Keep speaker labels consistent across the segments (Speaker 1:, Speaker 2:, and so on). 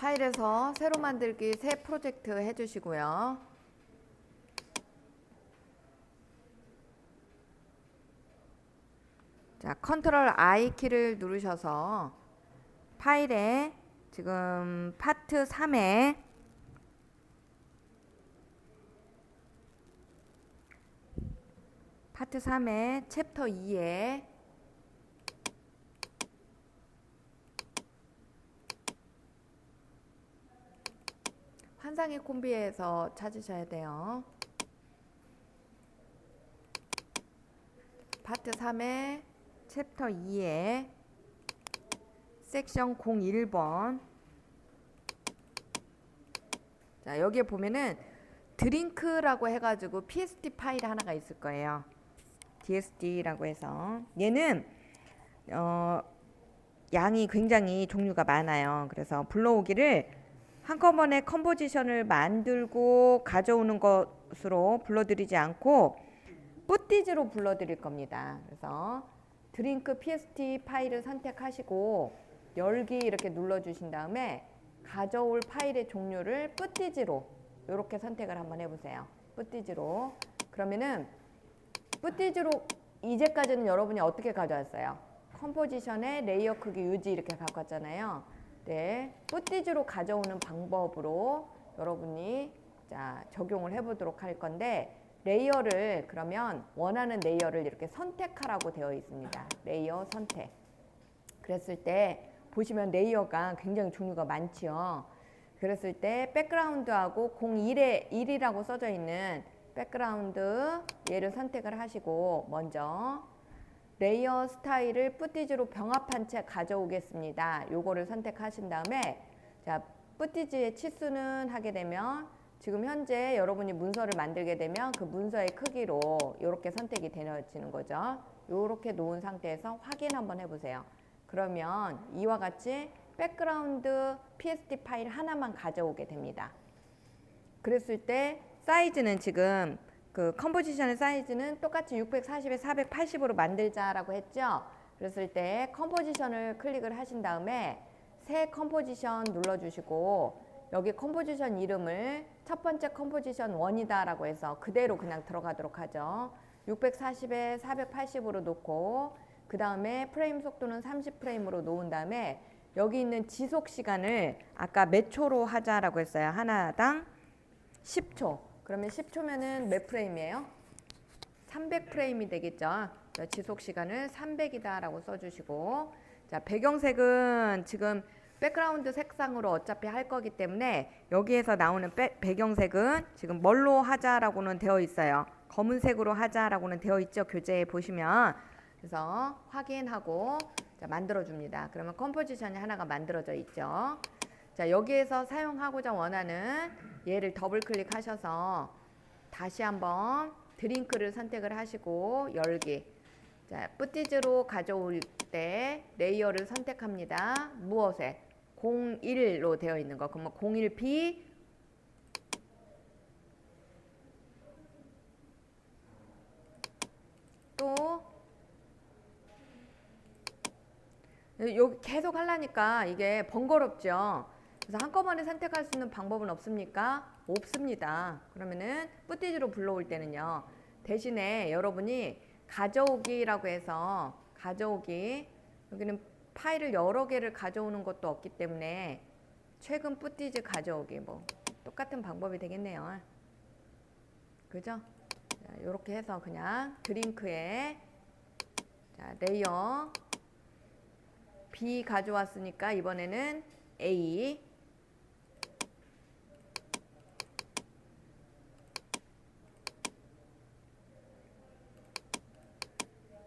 Speaker 1: 파일에서 새로 만들기 새 프로젝트 해주시고요. 자, 컨트롤 I 키를 누르셔서 파일에 지금 파트 3에 챕터 2에 환상의 콤비에서 찾으셔야 돼요. 파트 3의 챕터 2에 섹션 01번. 자, 여기에 보면은 드링크라고 해가지고 PST 파일 하나가 있을 거예요. DSD라고 해서 얘는 양이 굉장히 종류가 많아요. 그래서 불러오기를 한꺼번에 컴포지션을 만들고 가져오는 것으로 불러드리지 않고 뿌띠즈로 불러드릴 겁니다. 그래서 드링크 PST 파일을 선택하시고 열기 이렇게 눌러주신 다음에 가져올 파일의 종류를 뿌띠즈로 이렇게 선택을 한번 해보세요. 뿌띠즈로. 그러면은 뿌띠즈로 이제까지는 여러분이 어떻게 가져왔어요? 컴포지션에 레이어 크기 유지 이렇게 갖고 왔잖아요. 네, 뿌띠즈로 가져오는 방법으로 여러분이 자 적용을 해보도록 할 건데, 레이어를 그러면 원하는 레이어를 이렇게 선택하라고 되어 있습니다. 레이어 선택. 그랬을 때 보시면 레이어가 굉장히 종류가 많지요. 그랬을 때 백그라운드하고 01에 1이라고 써져 있는 백그라운드 얘를 선택을 하시고 먼저 레이어 스타일을 뿌띠즈로 병합한 채 가져오겠습니다. 요거를 선택하신 다음에 자 뿌띠즈의 치수는 하게 되면 지금 현재 여러분이 문서를 만들게 되면 그 문서의 크기로 이렇게 선택이 되어지는 거죠. 이렇게 놓은 상태에서 확인 한번 해보세요. 그러면 이와 같이 백그라운드 PST 파일 하나만 가져오게 됩니다. 그랬을 때 사이즈는 지금 그 컴포지션의 사이즈는 똑같이 640에 480으로 만들자라고 했죠. 그랬을 때 컴포지션을 클릭을 하신 다음에 새 컴포지션 눌러주시고 여기 컴포지션 이름을 첫 번째 컴포지션 1이다 라고 해서 그대로 그냥 들어가도록 하죠. 640에 480으로 놓고 그 다음에 프레임 속도는 30프레임으로 놓은 다음에 여기 있는 지속 시간을 아까 몇 초로 하자라고 했어요. 하나당 10초. 그러면 10초면은 몇 프레임이에요? 300프레임이 되겠죠. 지속 시간을 300이다 라고 써주시고, 자 배경색은 지금 백그라운드 색상으로 어차피 할 거기 때문에 여기에서 나오는 배경색은 지금 뭘로 하자라고는 되어 있어요. 검은색으로 하자라고는 되어 있죠. 교재에 보시면. 그래서 확인하고 자, 만들어줍니다. 그러면 컴포지션이 하나가 만들어져 있죠. 자 여기에서 사용하고자 원하는 얘를 더블 클릭하셔서 다시 한번 드링크를 선택을 하시고 열기. 자 뿌띠즈로 가져올 때 레이어를 선택합니다. 무엇에? 01로 되어 있는 거. 그러면 01B 또 여기 계속 하려니까 이게 번거롭죠. 그래서 한꺼번에 선택할 수 있는 방법은 없습니까? 없습니다. 그러면은 뿌띠즈로 불러올 때는요. 대신에 여러분이 가져오기라고 해서 가져오기 여기는 파일을 여러 개를 가져오는 것도 없기 때문에 최근 뿌띠즈 가져오기 뭐 똑같은 방법이 되겠네요. 그죠? 자, 이렇게 해서 그냥 드링크에 자, 레이어 B 가져왔으니까 이번에는 A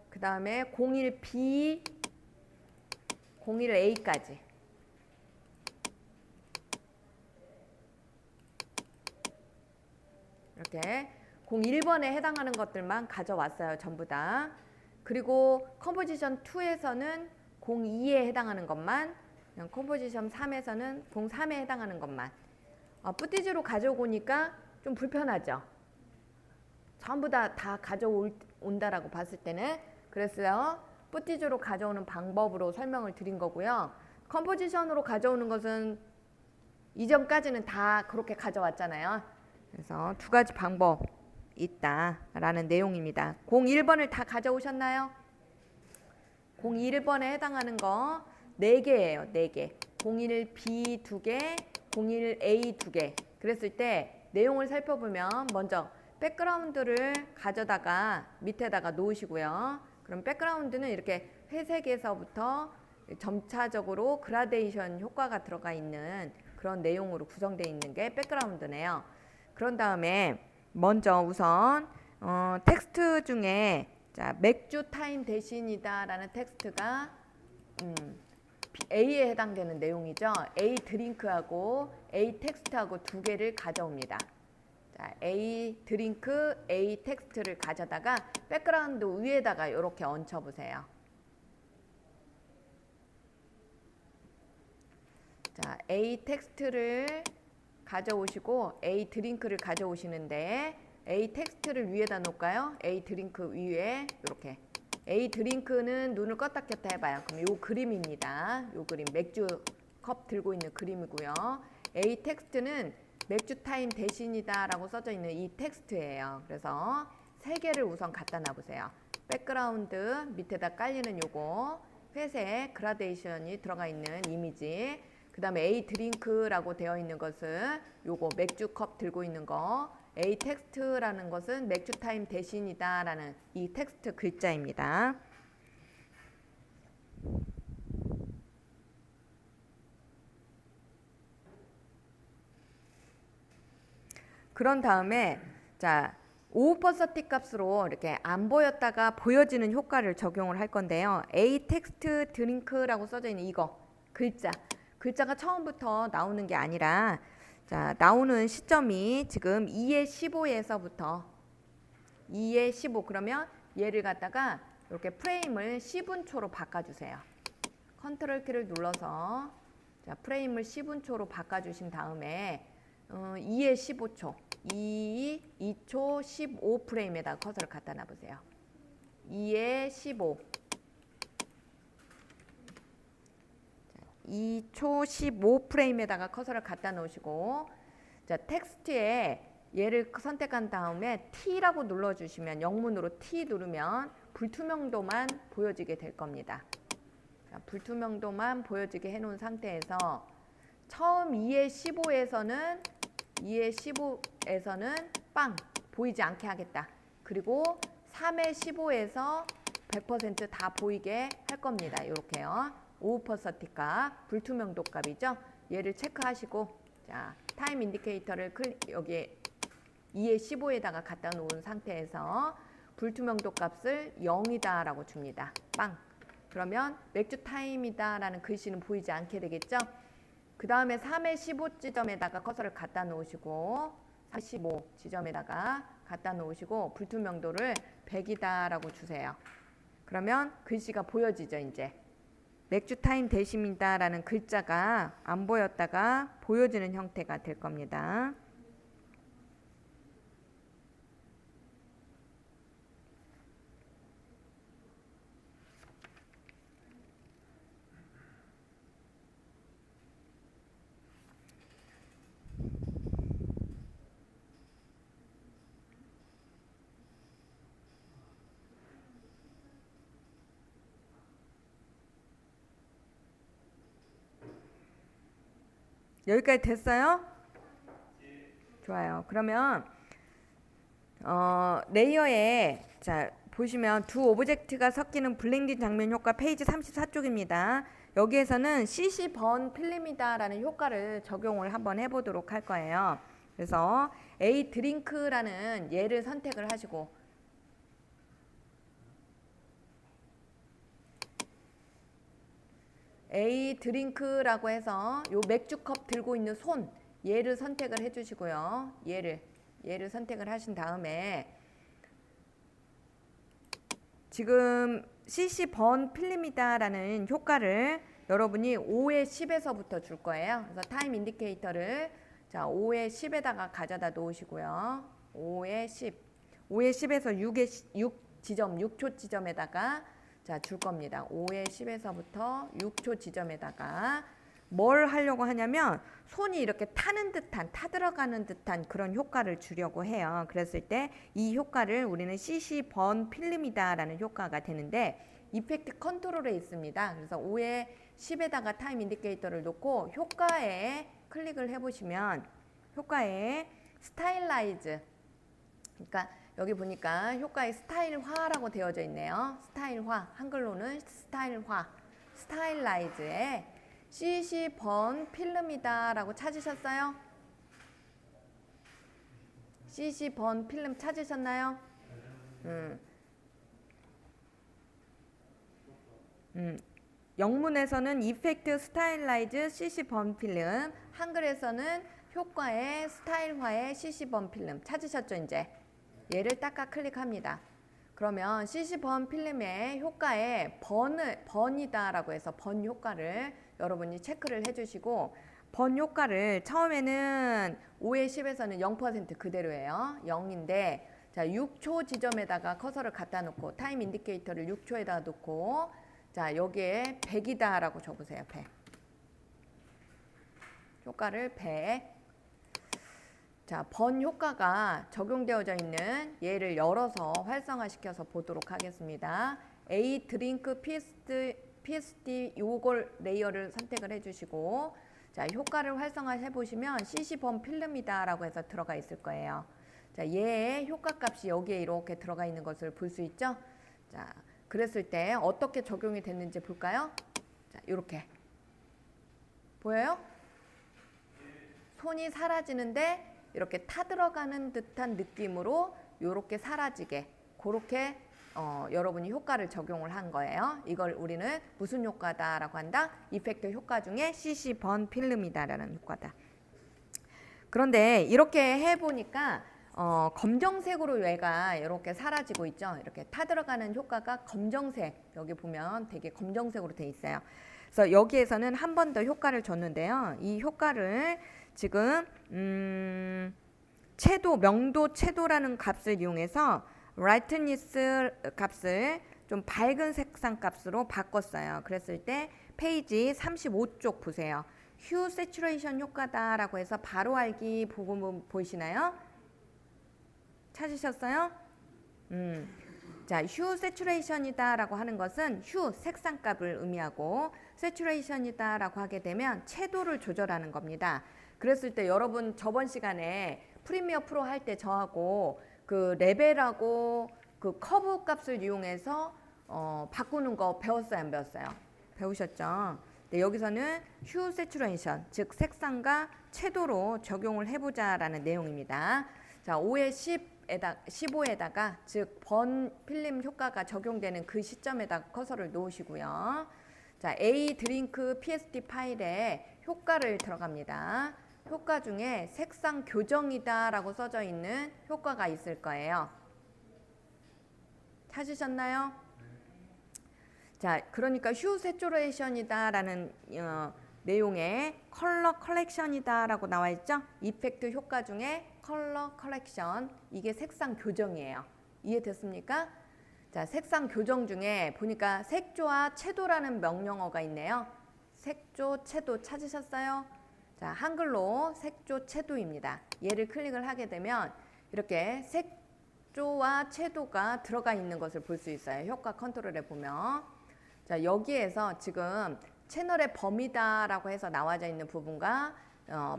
Speaker 1: 그 다음에 01B 01A까지 이렇게 01번에 해당하는 것들만 가져왔어요. 전부 다. 그리고 컴포지션 2에서는 02에 해당하는 것만, 컴포지션 3에서는 03에 해당하는 것만. 뿌띠즈로 가져오니까 좀 불편하죠. 전부 다 가져온다라고 봤을 때는. 그래서 뿌띠즈로 가져오는 방법으로 설명을 드린 거고요. 컴포지션으로 가져오는 것은 이전까지는 다 그렇게 가져왔잖아요. 그래서 두 가지 방법 있다라는 내용입니다. 01번을 다 가져오셨나요? 01번에 해당하는 거 4개예요. 4개. 01B 2개, 01A 2개. 그랬을 때 내용을 살펴보면 먼저 백그라운드를 가져다가 밑에다가 놓으시고요. 그럼 백그라운드는 이렇게 회색에서부터 점차적으로 그라데이션 효과가 들어가 있는 그런 내용으로 구성되어 있는 게 백그라운드네요. 그런 다음에 먼저 우선 텍스트 중에 자, 맥주 타임 대신이다 라는 텍스트가 A에 해당되는 내용이죠. A 드링크하고 A 텍스트하고 두 개를 가져옵니다. 자, A 드링크, A 텍스트를 가져다가 백그라운드 위에다가 이렇게 얹혀보세요. 자, A 텍스트를 가져오시고 A 드링크를 가져오시는데 A 텍스트를 위에다 놓을까요? A 드링크 위에 이렇게. A 드링크는 눈을 껐다 켰다 해봐요. 그럼 요 그림입니다. 요 그림 맥주 컵 들고 있는 그림이고요. A 텍스트는 맥주 타임 대신이다 라고 써져 있는 이 텍스트예요. 그래서 세 개를 우선 갖다 놔보세요. 백그라운드 밑에다 깔리는 요거 회색 그라데이션이 들어가 있는 이미지, 그 다음에 A 드링크라고 되어 있는 것은 요거 맥주 컵 들고 있는 거, A 텍스트라는 것은 맥주 타임 대신이다 라는 이 텍스트 글자입니다. 그런 다음에 자, 5% 값으로 이렇게 안 보였다가 보여지는 효과를 적용을 할 건데요. A 텍스트 드링크라고 써져 있는 이거 글자가 처음부터 나오는 게 아니라 자, 나오는 시점이 지금 2의 15에서부터 2의 15 그러면 얘를 갖다가 이렇게 프레임을 10분초로 바꿔주세요. 컨트롤 키를 눌러서 자, 프레임을 10분초로 바꿔주신 다음에 2의 15초 2초 15 프레임에다 커서를 갖다 놔보세요. 2의 15 2초 15 프레임에다가 커서를 갖다 놓으시고 자, 텍스트에 얘를 선택한 다음에 T라고 눌러주시면 영문으로 T 누르면 불투명도만 보여지게 될 겁니다. 자, 불투명도만 보여지게 해놓은 상태에서 처음 2의 15에서는 빵 보이지 않게 하겠다. 그리고 3의 15에서 100% 다 보이게 할 겁니다. 이렇게요. 5% 값, 불투명도 값이죠. 얘를 체크하시고 자, 타임 인디케이터를 여기에 2의 15에다가 갖다 놓은 상태에서 불투명도 값을 0이다 라고 줍니다. 빵. 그러면 맥주 타임이다 라는 글씨는 보이지 않게 되겠죠. 그 다음에 3의 15 지점에다가 커서를 갖다 놓으시고 45 지점에다가 갖다 놓으시고 불투명도를 100이다 라고 주세요. 그러면 글씨가 보여지죠. 이제 맥주 타임 대신이다 라는 글자가 안 보였다가 보여지는 형태가 될 겁니다. 여기까지 됐어요? 좋아요. 그러면 레이어에 자 보시면 두 오브젝트가 섞이는 블렌딩 장면 효과 페이지 34쪽입니다. 여기에서는 CC 번 필름이다 라는 효과를 적용을 한번 해보도록 할 거예요. 그래서 A 드링크라는 얘를 선택을 하시고 A 드링크라고 해서 요 맥주컵 들고 있는 손 얘를 선택을 해주시고요. 얘를 선택을 하신 다음에 지금 CC 번 필름이다 라는 효과를 여러분이 5의 10에서부터 줄 거예요. 그래서 타임 인디케이터를 자 5의 10에다가 가져다 놓으시고요. 5의 10에서 6 지점 6초 지점에다가 자, 줄 겁니다. 5의 10에서부터 6초 지점에다가 뭘 하려고 하냐면 손이 이렇게 타는 듯한, 타들어가는 듯한 그런 효과를 주려고 해요. 그랬을 때 이 효과를 우리는 CC 번 필름이다라는 효과가 되는데 이펙트 컨트롤에 있습니다. 그래서 5에 10에다가 타임 인디케이터를 놓고 효과에 클릭을 해보시면 효과에 스타일라이즈, 그러니까 여기 보니까 효과에 스타일화라고 되어져 있네요. 스타일화, 한글로는 스타일화, 스타일라이즈에 CC 번 필름이다 라고 찾으셨어요? CC 번 필름 찾으셨나요? 영문에서는 이펙트 스타일라이즈 CC 번 필름, 한글에서는 효과의 스타일화의 CC 번 필름 찾으셨죠? 이제 얘를 딱딱 클릭합니다. 그러면 CC 번 필름의 효과에 번이다 라고 해서 번 효과를 여러분이 체크를 해주시고, 번 효과를 처음에는 5에 10에서는 0% 그대로예요. 0인데 자 6초 지점에다가 커서를 갖다 놓고 타임 인디케이터를 6초에다 놓고 자 여기에 100이다 라고 적으세요. 100. 효과를 100. 자, 번 효과가 적용되어져 있는 얘를 열어서 활성화시켜서 보도록 하겠습니다. A 드링크 PSD 요걸 레이어를 선택을 해주시고 자 효과를 활성화해 보시면 CC 번 필름이다 라고 해서 들어가 있을 거예요. 자 얘의 효과 값이 여기에 이렇게 들어가 있는 것을 볼 수 있죠. 자 그랬을 때 어떻게 적용이 됐는지 볼까요? 자 이렇게 보여요? 손이 사라지는데 이렇게 타들어가는 듯한 느낌으로 이렇게 사라지게 그렇게 여러분이 효과를 적용을 한 거예요. 이걸 우리는 무슨 효과다라고 한다? 이펙트 효과 중에 CC 번 필름이다라는 효과다. 그런데 이렇게 해보니까 검정색으로 얘가 이렇게 사라지고 있죠. 이렇게 타들어가는 효과가 검정색, 여기 보면 되게 검정색으로 돼 있어요. 그래서 여기에서는 한 번 더 효과를 줬는데요. 이 효과를 지금 명도 채도라는 값을 이용해서 brightness 값을 좀 밝은 색상 값으로 바꿨어요. 그랬을 때 페이지 35쪽 보세요. 휴 세츄레이션 효과다라고 해서 바로 알기 보고 보이시나요? 찾으셨어요? 자, 휴 세츄레이션이다 라고 하는 것은 휴 색상값을 의미하고 세츄레이션이다 라고 하게 되면 채도를 조절하는 겁니다. 그랬을 때 여러분 저번 시간에 프리미어 프로 할 때 저하고 그 레벨하고 그 커브 값을 이용해서 바꾸는 거 배웠어요, 안 배웠어요? 배우셨죠? 네, 여기서는 휴 세츄레이션, 즉 색상과 채도로 적용을 해보자 라는 내용입니다. 자, 5에 15에다가 즉 번 필름 효과가 적용되는 그 시점에다 커서를 놓으시고요. 자, A 드링크 PSD 파일에 효과를 들어갑니다. 효과 중에 색상 교정이다 라고 써져 있는 효과가 있을 거예요. 찾으셨나요? 자, 그러니까 휴 세츄레이션이다 라는 내용에 컬러 컬렉션이다 라고 나와 있죠. 이펙트 효과 중에 컬러 컬렉션, 이게 색상 교정이에요. 이해됐습니까? 자, 색상 교정 중에 보니까 색조와 채도라는 명령어가 있네요. 색조, 채도 찾으셨어요? 자, 한글로 색조, 채도입니다. 얘를 클릭을 하게 되면 이렇게 색조와 채도가 들어가 있는 것을 볼 수 있어요. 효과 컨트롤에 보면. 자, 여기에서 지금 채널의 범위다 라고 해서 나와져 있는 부분과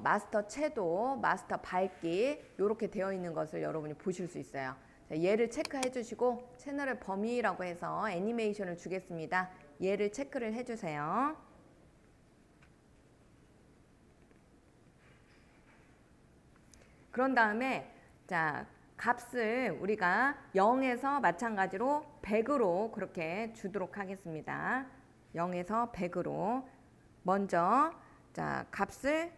Speaker 1: 마스터 채도, 마스터 밝기 이렇게 되어 있는 것을 여러분이 보실 수 있어요. 자, 얘를 체크해 주시고 채널의 범위라고 해서 애니메이션을 주겠습니다. 얘를 체크를 해주세요. 그런 다음에 자, 값을 우리가 0에서 마찬가지로 100으로 그렇게 주도록 하겠습니다. 0에서 100으로 먼저 자, 값을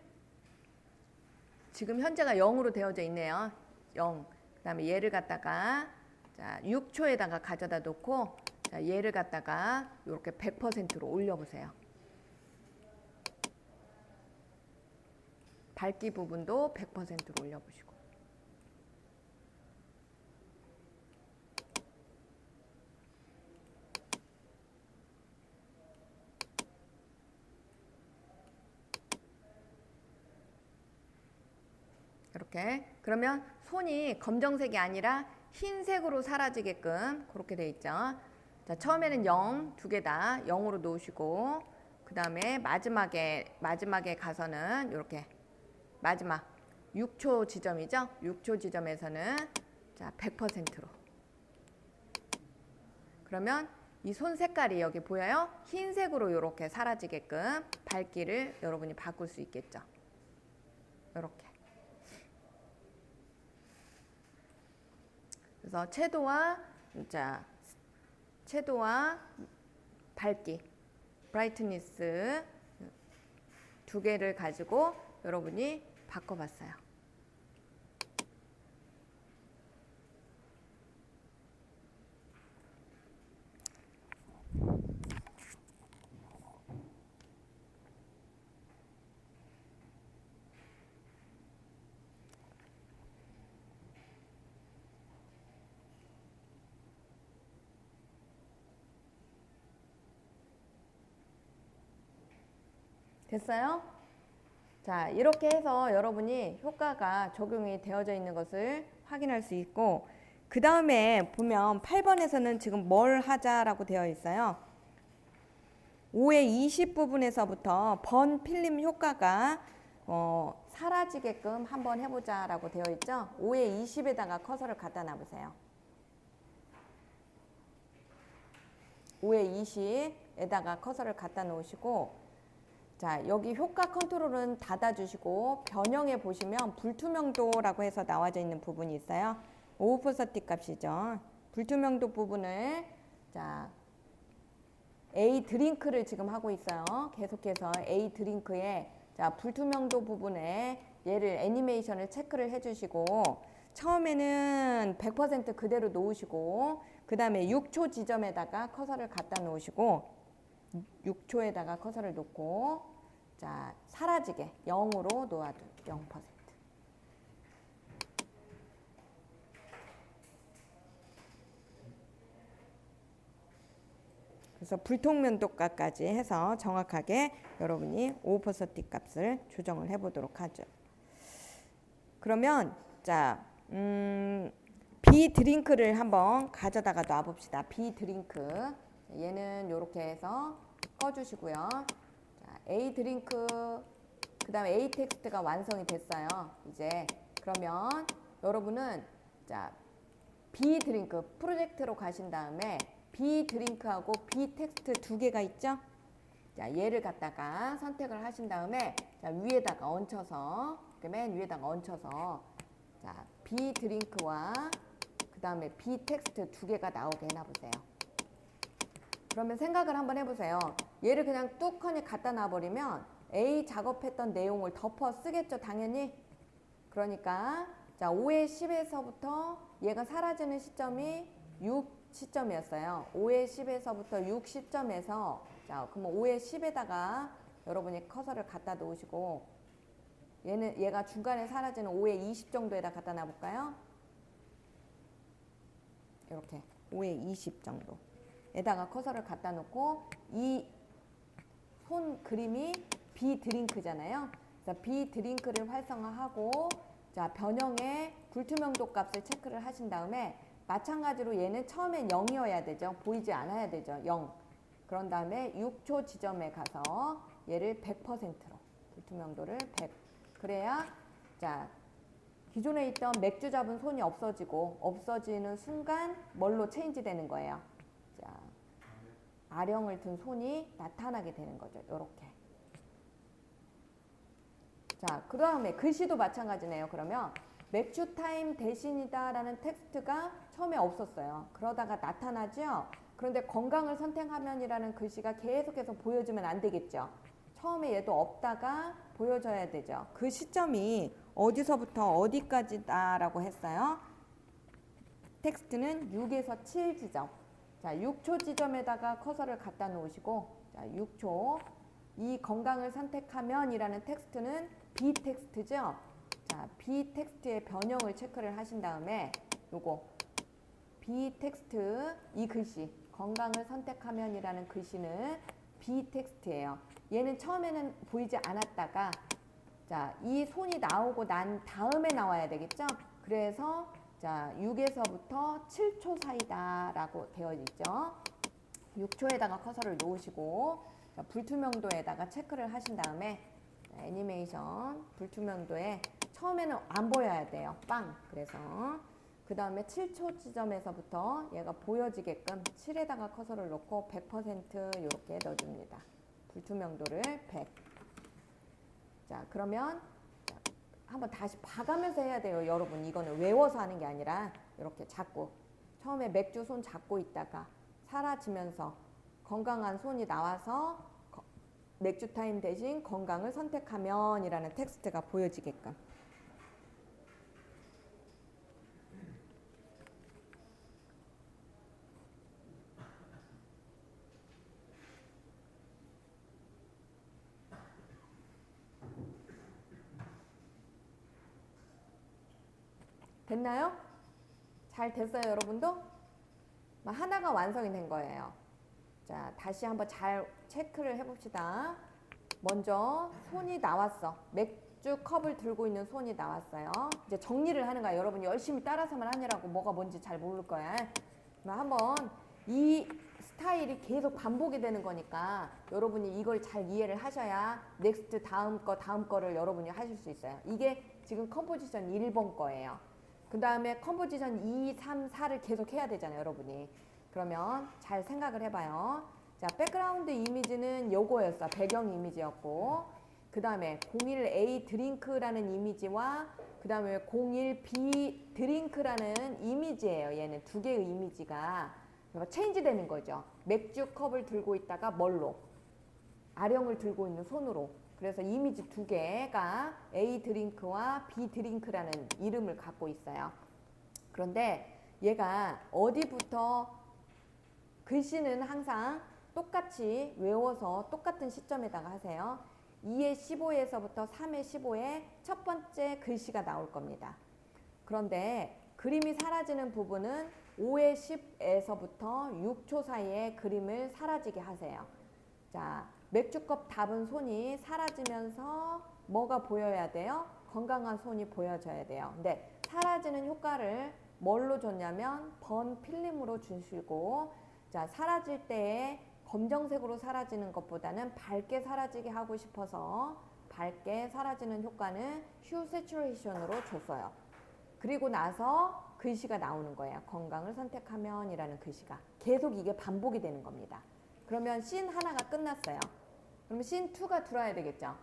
Speaker 1: 지금 현재가 0으로 되어져 있네요. 0. 그다음에 얘를 갖다가 자, 6초에다가 가져다 놓고 자, 얘를 갖다가 이렇게 100%로 올려 보세요. 밝기 부분도 100%로 올려 보시고. 이렇게. 그러면 손이 검정색이 아니라 흰색으로 사라지게끔 그렇게 돼 있죠. 자, 처음에는 0, 두 개 다 0으로 놓으시고, 그 다음에 마지막에 가서는 이렇게 마지막 6초 지점이죠. 6초 지점에서는 자, 100%로. 그러면 이 손 색깔이 여기 보여요? 흰색으로 이렇게 사라지게끔 밝기를 여러분이 바꿀 수 있겠죠. 이렇게. 그래서 채도와 밝기, 브라이트니스 두 개를 가지고 여러분이 바꿔봤어요. 됐어요? 자, 이렇게 해서 여러분이 효과가 적용이 되어져 있는 것을 확인할 수 있고, 그 다음에 보면 8번에서는 지금 뭘 하자라고 되어 있어요. 5의 20 부분에서부터 번 필름 효과가 사라지게끔 한번 해보자라고 되어 있죠. 5의 20에다가 커서를 갖다 놔보세요. 5의 20에다가 커서를 갖다 놓으시고, 자, 여기 효과 컨트롤은 닫아주시고 변형해 보시면 불투명도라고 해서 나와져 있는 부분이 있어요. 오프서티 값이죠. 불투명도 부분을 자 A 드링크를 지금 하고 있어요. 계속해서 A 드링크에 자 불투명도 부분에 얘를 애니메이션을 체크를 해주시고, 처음에는 100% 그대로 놓으시고, 그 다음에 6초 지점에다가 커서를 갖다 놓으시고, 6초에다가 커서를 놓고, 자 사라지게 0으로 놓아도 0%. 그래서 불통면도값까지 해서 정확하게 여러분이 오퍼서티 값을 조정을 해보도록 하죠. 그러면 자 B 드링크를 한번 가져다가 놔봅시다. B 드링크. 얘는 이렇게 해서 꺼주시고요. 자, A 드링크, 그 다음에 A 텍스트가 완성이 됐어요. 이제 그러면 여러분은 자 B 드링크 프로젝트로 가신 다음에 B 드링크하고 B 텍스트 두 개가 있죠. 자 얘를 갖다가 선택을 하신 다음에 자 위에다가 얹혀서, 맨 위에다가 얹혀서 자 B 드링크와 그 다음에 B 텍스트 두 개가 나오게 해놔보세요. 그러면 생각을 한번 해보세요. 얘를 그냥 뚝하니 갖다 놔버리면 A 작업했던 내용을 덮어 쓰겠죠, 당연히. 그러니까 자 5의 10에서부터 얘가 사라지는 시점이 6 시점이었어요. 5의 10에서부터 6 시점에서 자 그럼 5의 10에다가 여러분이 커서를 갖다 놓으시고, 얘가 중간에 사라지는 5의 20 정도에다 갖다 놔볼까요? 이렇게 5의 20 정도 에다가 커서를 갖다 놓고, 이 손 그림이 B 드링크잖아요. 그래서 B 드링크를 활성화하고, 자 변형의 불투명도 값을 체크를 하신 다음에 마찬가지로 얘는 처음엔 0이어야 되죠. 보이지 않아야 되죠. 0. 그런 다음에 6초 지점에 가서 얘를 100%로 불투명도를 100. 그래야 자 기존에 있던 맥주 잡은 손이 없어지는 순간 뭘로 체인지 되는 거예요. 자 아령을 든 손이 나타나게 되는 거죠. 요렇게. 자, 그 다음에 글씨도 마찬가지네요. 그러면 맥주 타임 대신이다 라는 텍스트가 처음에 없었어요. 그러다가 나타나죠. 그런데 건강을 선택하면이라는 글씨가 계속해서 보여주면 안 되겠죠. 처음에 얘도 없다가 보여줘야 되죠. 그 시점이 어디서부터 어디까지다 라고 했어요. 텍스트는 6에서 7 지점. 자, 6초 지점에다가 커서를 갖다 놓으시고, 자, 6초. 이 건강을 선택하면 이라는 텍스트는 B 텍스트죠. 자, B 텍스트의 변형을 체크를 하신 다음에 요거 B 텍스트 이 글씨 건강을 선택하면 이라는 글씨는 B 텍스트예요. 얘는 처음에는 보이지 않았다가 자, 이 손이 나오고 난 다음에 나와야 되겠죠? 그래서 자, 6에서부터 7초 사이다라고 되어 있죠. 6초에다가 커서를 놓으시고 자, 불투명도에다가 체크를 하신 다음에 자, 애니메이션 불투명도에 처음에는 안 보여야 돼요. 빵. 그래서 그 다음에 7초 지점에서부터 얘가 보여지게끔 7에다가 커서를 놓고 100% 이렇게 넣어줍니다. 불투명도를 100. 자, 그러면 한번 다시 봐가면서 해야 돼요. 여러분, 이거는 외워서 하는 게 아니라 이렇게 잡고 처음에 맥주 손 잡고 있다가 사라지면서 건강한 손이 나와서 맥주 타임 대신 건강을 선택하면 이라는 텍스트가 보여지게끔. 됐나요? 잘 됐어요, 여러분도? 하나가 완성이 된 거예요. 자, 다시 한번 잘 체크를 해봅시다. 먼저 손이 나왔어. 맥주 컵을 들고 있는 손이 나왔어요. 이제 정리를 하는 거야. 여러분이 열심히 따라서만 하느라고 뭐가 뭔지 잘 모를 거야. 한번 이 스타일이 계속 반복이 되는 거니까 여러분이 이걸 잘 이해를 하셔야 넥스트 다음 거를 여러분이 하실 수 있어요. 이게 지금 컴포지션 1번 거예요. 그 다음에 컴포지션 2, 3, 4를 계속 해야 되잖아요, 여러분이. 그러면 잘 생각을 해봐요. 자, 백그라운드 이미지는 요거였어. 배경 이미지였고, 그 다음에 01A 드링크라는 이미지와 그 다음에 01B 드링크라는 이미지예요. 얘는 두 개의 이미지가 체인지 되는 거죠. 맥주 컵을 들고 있다가 뭘로? 아령을 들고 있는 손으로. 그래서 이미지 두 개가 A 드링크와 B 드링크라는 이름을 갖고 있어요. 그런데 얘가 어디부터 글씨는 항상 똑같이 외워서 똑같은 시점에다가 하세요. 2의 15에서부터 3의 15에 첫 번째 글씨가 나올 겁니다. 그런데 그림이 사라지는 부분은 5의 10에서부터 6초 사이에 그림을 사라지게 하세요. 자, 맥주컵 답은 손이 사라지면서 뭐가 보여야 돼요? 건강한 손이 보여져야 돼요. 근데 사라지는 효과를 뭘로 줬냐면 번 필름으로 주시고, 자, 사라질 때에 검정색으로 사라지는 것보다는 밝게 사라지게 하고 싶어서 밝게 사라지는 효과는 휴 세츄레이션으로 줬어요. 그리고 나서 글씨가 나오는 거예요. 건강을 선택하면 이라는 글씨가 계속 이게 반복이 되는 겁니다. 그러면 씬 하나가 끝났어요. 그러면 씬 2가 들어와야 되겠죠.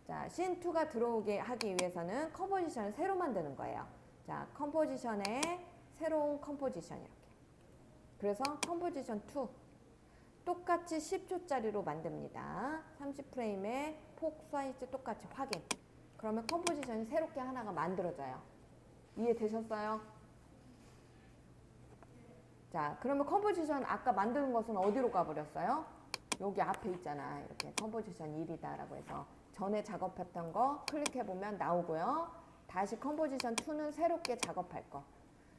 Speaker 1: 자, 씬 2가 들어오게 하기 위해서는 컴포지션을 새로 만드는 거예요. 자, 컴포지션에 새로운 컴포지션 이렇게. 그래서 컴포지션 2 똑같이 10초짜리로 만듭니다. 30프레임에 폭 사이즈 똑같이 확인. 그러면 컴포지션이 새롭게 하나가 만들어져요. 이해되셨어요? 자, 그러면 컴포지션 아까 만드는 것은 어디로 가버렸어요? 여기 앞에 있잖아. 이렇게 컴포지션 1이다 라고 해서 전에 작업했던 거 클릭해보면 나오고요. 다시 컴포지션 2는 새롭게 작업할 거.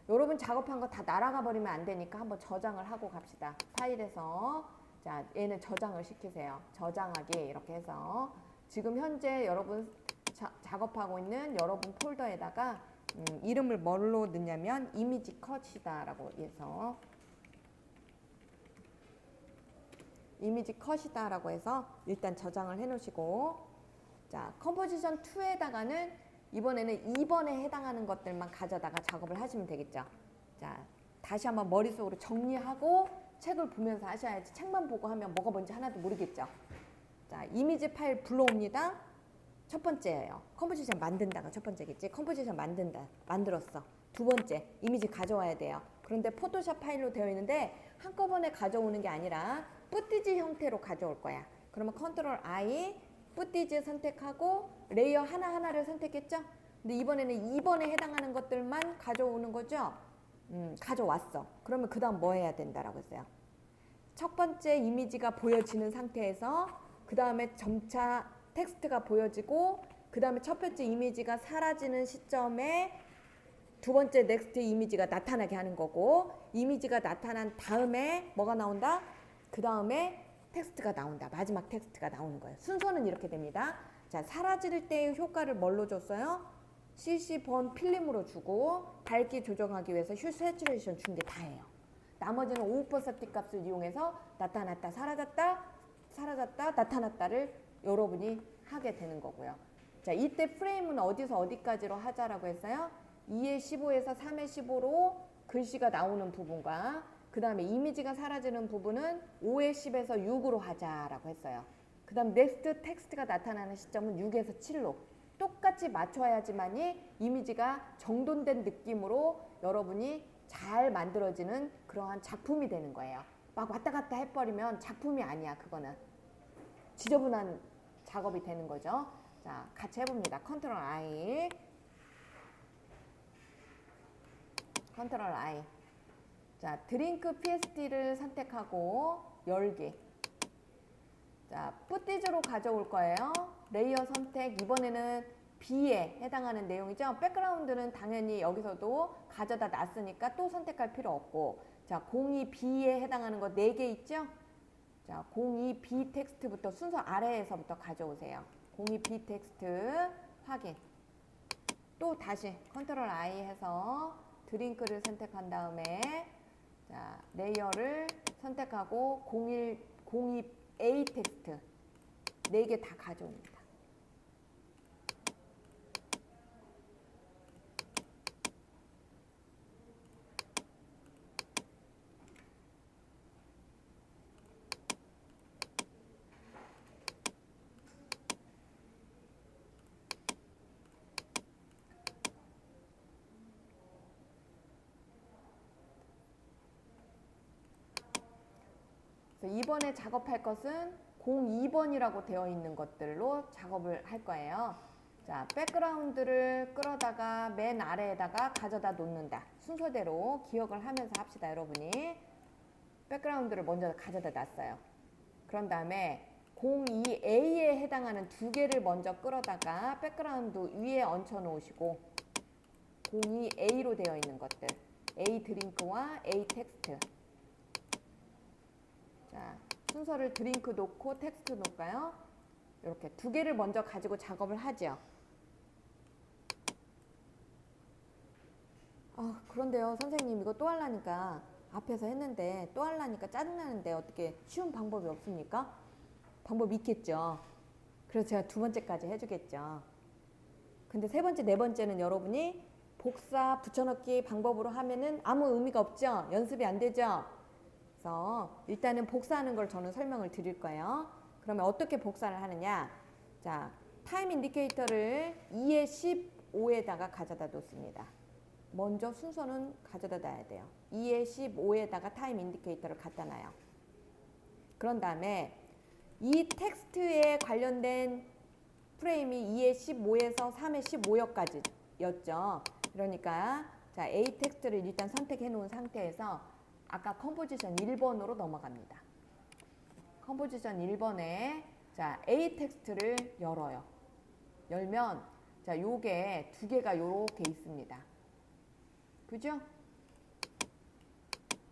Speaker 1: 여러분 작업한 거 다 날아가 버리면 안 되니까 한번 저장을 하고 갑시다. 파일에서 자, 얘는 저장을 시키세요. 저장하기 이렇게 해서 지금 현재 여러분 작업하고 있는 여러분 폴더에다가 이름을 뭘로 넣냐면 이미지 컷이다 라고 해서 이미지 컷이다 라고 해서 일단 저장을 해 놓으시고, 자, 컴포지션 2에다가는 이번에는 2번에 해당하는 것들만 가져다가 작업을 하시면 되겠죠. 자, 다시 한번 머릿속으로 정리하고 책을 보면서 하셔야지 책만 보고 하면 뭐가 뭔지 하나도 모르겠죠. 자, 이미지 파일 불러옵니다. 첫 번째예요. 컴포지션 만든다가 첫 번째겠지. 컴포지션 만들었어. 두 번째, 이미지 가져와야 돼요. 그런데 포토샵 파일로 되어 있는데 한꺼번에 가져오는 게 아니라 뿌띠지 형태로 가져올 거야. 그러면 컨트롤 I, 뿌띠지 선택하고 레이어 하나하나를 선택했죠? 근데 이번에는 2번에 해당하는 것들만 가져오는 거죠? 가져왔어. 그러면 그 다음 뭐 해야 된다라고 했어요? 첫 번째 이미지가 보여지는 상태에서 그 다음에 점차 텍스트가 보여지고 그 다음에 첫 번째 이미지가 사라지는 시점에 두 번째 넥스트 이미지가 나타나게 하는 거고, 이미지가 나타난 다음에 뭐가 나온다? 그 다음에 텍스트가 나온다. 마지막 텍스트가 나오는 거예요. 순서는 이렇게 됩니다. 자, 사라질 때의 효과를 뭘로 줬어요? CC 번 필름으로 주고 밝기 조정하기 위해서 휴 세츄레이션 준 게 다예요. 나머지는 5% 값을 이용해서 나타났다, 사라졌다, 사라졌다, 나타났다를 여러분이 하게 되는 거고요. 자, 이때 프레임은 어디서 어디까지로 하자라고 했어요? 2의 15에서 3의 15로 글씨가 나오는 부분과 그 다음에 이미지가 사라지는 부분은 5의 10에서 6으로 하자라고 했어요. 그 다음 넥스트 텍스트가 나타나는 시점은 6에서 7로 똑같이 맞춰야지만이 이미지가 정돈된 느낌으로 여러분이 잘 만들어지는 그러한 작품이 되는 거예요. 막 왔다 갔다 해버리면 작품이 아니야. 그거는 지저분한 작업이 되는 거죠. 자, 같이 해봅니다. 컨트롤 I, 컨트롤 I. 자, 드링크 PST를 선택하고 열기. 자, 푸티지로 가져올 거예요. 레이어 선택. 이번에는 B에 해당하는 내용이죠. 백그라운드는 당연히 여기서도 가져다 놨으니까 또 선택할 필요 없고. 자, 02B에 해당하는 거 4개 있죠? 자, 02B 텍스트부터 순서 아래에서부터 가져오세요. 02B 텍스트 확인. 또 다시 컨트롤 I 해서 드링크를 선택한 다음에 자, 레이어를 선택하고 02A 텍스트 4개 다 가져옵니다. 이번에 작업할 것은 02번이라고 되어 있는 것들로 작업을 할 거예요. 자, 백그라운드를 끌어다가 맨 아래에다가 가져다 놓는다. 순서대로 기억을 하면서 합시다, 여러분이. 백그라운드를 먼저 가져다 놨어요. 그런 다음에 02A에 해당하는 2개를 먼저 끌어다가 백그라운드 위에 얹혀 놓으시고 02A로 되어 있는 것들 A 드링크와 A 텍스트. 자, 순서를 드링크 놓고 텍스트 놓을까요? 이렇게 2개를 먼저 가지고 작업을 하죠. 그런데요, 선생님 이거 또 하려니까 앞에서 했는데 또 하려니까 짜증나는데 어떻게 쉬운 방법이 없습니까? 방법 있겠죠. 그래서 제가 2번째까지 해주겠죠. 근데 3번째, 4번째는 여러분이 복사, 붙여넣기 방법으로 하면은 아무 의미가 없죠. 연습이 안 되죠. 그래서 일단은 복사하는 걸 저는 설명을 드릴 거예요. 그러면 어떻게 복사를 하느냐? 자, 타임 인디케이터를 2의 15에다가 가져다 놓습니다. 먼저 순서는 가져다 놔야 돼요. 2의 15에다가 타임 인디케이터를 갖다 놔요. 그런 다음에 이 텍스트에 관련된 프레임이 2의 15에서 3의 15여까지였죠. 그러니까 자, A 텍스트를 일단 선택해 놓은 상태에서 아까 컴포지션 1번으로 넘어갑니다. 컴포지션 1번에 자, A 텍스트를 열어요. 열면 자, 요게 2개가 요렇게 있습니다. 그죠?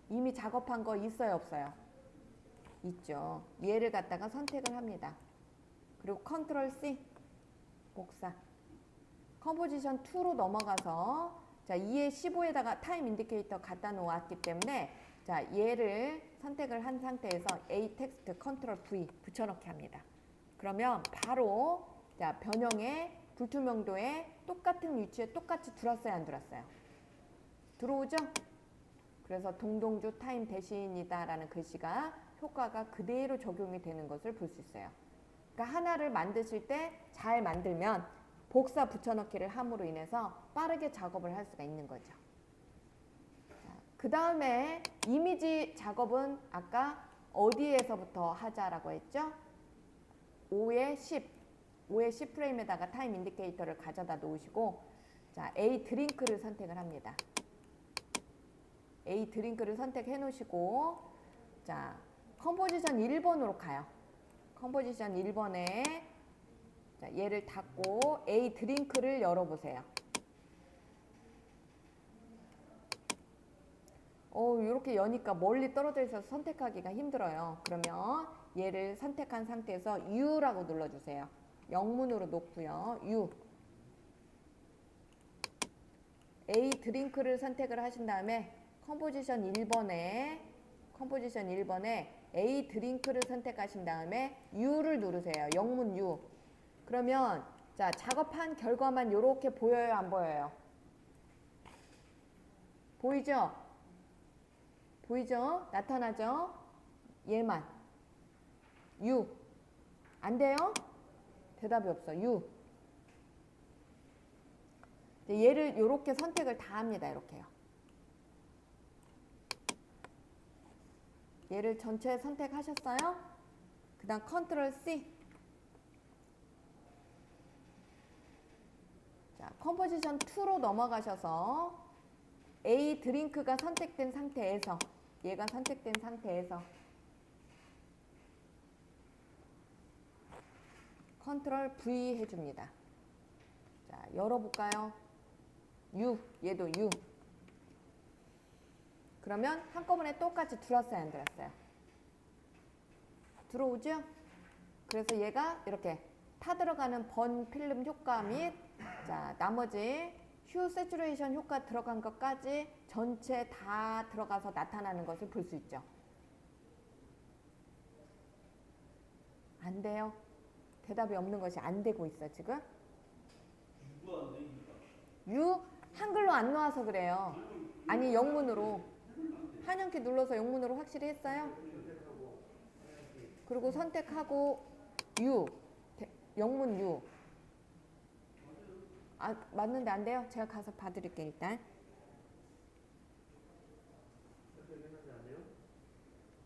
Speaker 1: 이미 작업한 거 있어요, 없어요? 있죠. 얘를 갖다가 선택을 합니다. 그리고 컨트롤 C 복사. 컴포지션 2로 넘어가서 자, 2의 15에다가 타임 인디케이터 갖다 놓았기 때문에 자, 얘를 선택을 한 상태에서 A 텍스트 컨트롤 V 붙여넣기 합니다. 그러면 바로 자, 변형의 불투명도에 똑같은 위치에 똑같이 들었어요, 안 들었어요? 들어오죠? 그래서 동동주 타임 대신이다 라는 글씨가 효과가 그대로 적용이 되는 것을 볼 수 있어요. 그러니까 하나를 만드실 때 잘 만들면 복사 붙여넣기를 함으로 인해서 빠르게 작업을 할 수가 있는 거죠. 그 다음에 이미지 작업은 아까 어디에서부터 하자라고 했죠? 5의 10, 5의 10 프레임에다가 타임 인디케이터를 가져다 놓으시고 자, A 드링크를 선택을 합니다. A 드링크를 선택해 놓으시고 자, 컴포지션 1번으로 가요. 컴포지션 1번에 자, 얘를 닫고 A 드링크를 열어보세요. 이렇게 여니까 멀리 떨어져 있어서 선택하기가 힘들어요. 그러면 얘를 선택한 상태에서 U라고 눌러주세요. 영문으로 놓고요. U. A 드링크를 선택을 하신 다음에 컴포지션 1번에 A 드링크를 선택하신 다음에 U를 누르세요. 영문 U. 그러면 자, 작업한 결과만 이렇게 보여요, 안 보여요? 보이죠? 보이죠? 나타나죠? 얘만. U. 안 돼요? 대답이 없어. U. 얘를 이렇게 선택을 다 합니다. 이렇게요. 얘를 전체 선택하셨어요? 그 다음 컨트롤 C. 자, 컴포지션 2로 넘어가셔서 A 드링크가 선택된 상태에서 얘가 선택된 상태에서 컨트롤 V 해줍니다. 자, 열어볼까요? U, 얘도 U. 그러면 한꺼번에 똑같이 들었어요, 안 들었어요? 들어오죠? 그래서 얘가 이렇게 타들어가는 번 필름 효과 및 자, 나머지 휴 세츄레이션 효과 들어간 것까지 전체 다 들어가서 나타나는 것을 볼 수 있죠. 안 돼요? 대답이 없는 것이 안 되고 있어, 지금? U 한글로 안 나와서 그래요. 아니, 영문으로. 한영키 눌러서 영문으로 확실히 했어요? 그리고 선택하고 U. 영문 U. 아, 맞는데 안 돼요? 제가 가서 봐드릴게요, 일단.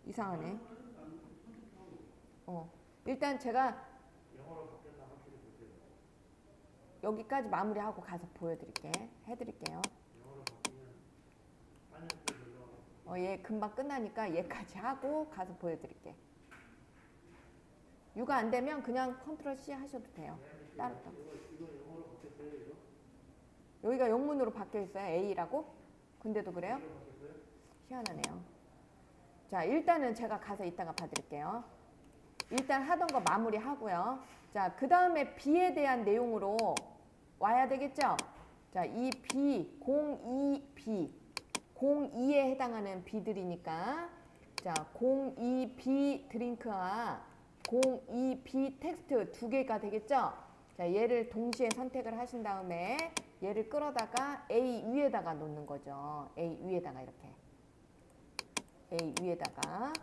Speaker 1: 이상하네. 일단 제가 여기까지 마무리하고 가서 해드릴게요. 얘 금방 끝나니까 얘까지 하고 가서 보여드릴게. U가 안 되면 그냥 컨트롤 C 하셔도 돼요. 따로. 여기가 영문으로 바뀌어 있어요. A라고? 근데도 그래요? 희한하네요. 자, 일단은 제가 가서 이따가 봐드릴게요. 일단 하던 거 마무리 하고요. 자, 그 다음에 B에 대한 내용으로 와야 되겠죠? 자, 이 B, 02B, 02에 해당하는 B들이니까 자, 02B 드링크와 02B 텍스트 두 개가 되겠죠? 자, 얘를 동시에 선택을 하신 다음에 얘를 끌어다가 A 위에다가 놓는 거죠. A 위에다가 이렇게. A 위에다가.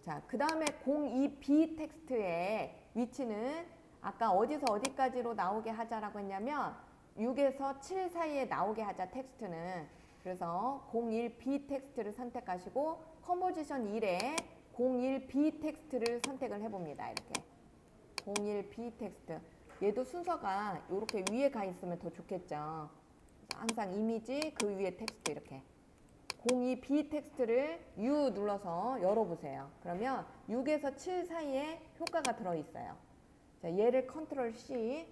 Speaker 1: 자, 그 다음에 02B 텍스트의 위치는 아까 어디서 어디까지로 나오게 하자라고 했냐면 6에서 7 사이에 나오게 하자 텍스트는. 그래서 01B 텍스트를 선택하시고 컴포지션 1에 01B 텍스트를 선택을 해봅니다. 이렇게 01B 텍스트. 얘도 순서가 이렇게 위에 가 있으면 더 좋겠죠. 항상 이미지 그 위에 텍스트 이렇게 02B 텍스트를 U 눌러서 열어보세요. 그러면 6에서 7 사이에 효과가 들어있어요. 자, 얘를 컨트롤 C.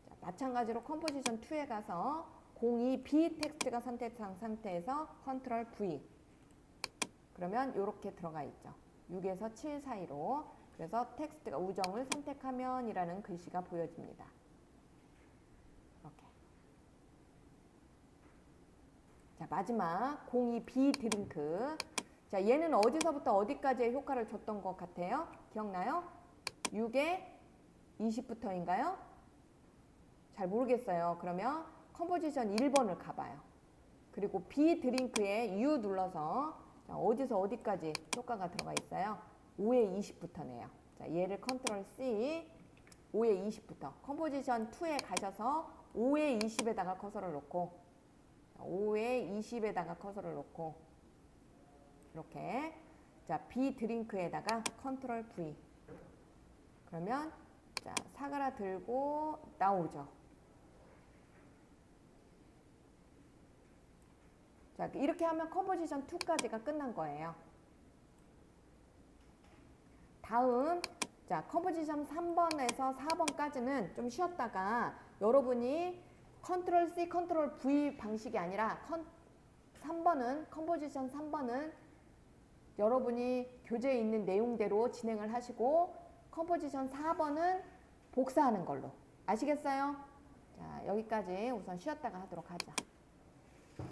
Speaker 1: 자, 마찬가지로 컴포지션 2에 가서 02B 텍스트가 선택한 상태에서 컨트롤 V. 그러면 이렇게 들어가 있죠. 6에서 7 사이로. 그래서 텍스트가 우정을 선택하면 이라는 글씨가 보여집니다. 이렇게. 자, 마지막 02B 드링크. 자, 얘는 어디서부터 어디까지의 효과를 줬던 것 같아요? 기억나요? 6에 20부터인가요? 잘 모르겠어요. 그러면 컴포지션 1번을 가봐요. 그리고 B 드링크에 U 눌러서 자, 어디서 어디까지 효과가 들어가 있어요? 5에 20부터네요. 자, 얘를 컨트롤 C. 5에 20부터. 컴포지션 2에 가셔서 5에 20에다가 커서를 놓고 5에 20에다가 커서를 놓고 이렇게 자, B 드링크에다가 컨트롤 V. 그러면 자, 사그라 들고 나오죠. 자, 이렇게 하면 컴포지션 2까지가 끝난 거예요. 다음 자, 컴포지션 3번에서 4번까지는 좀 쉬었다가 여러분이 컨트롤 C, 컨트롤 V 방식이 아니라 3번은 컴포지션 3번은 여러분이 교재에 있는 내용대로 진행을 하시고 컴포지션 4번은 복사하는 걸로. 아시겠어요? 자, 여기까지 우선 쉬었다가 하도록 하죠.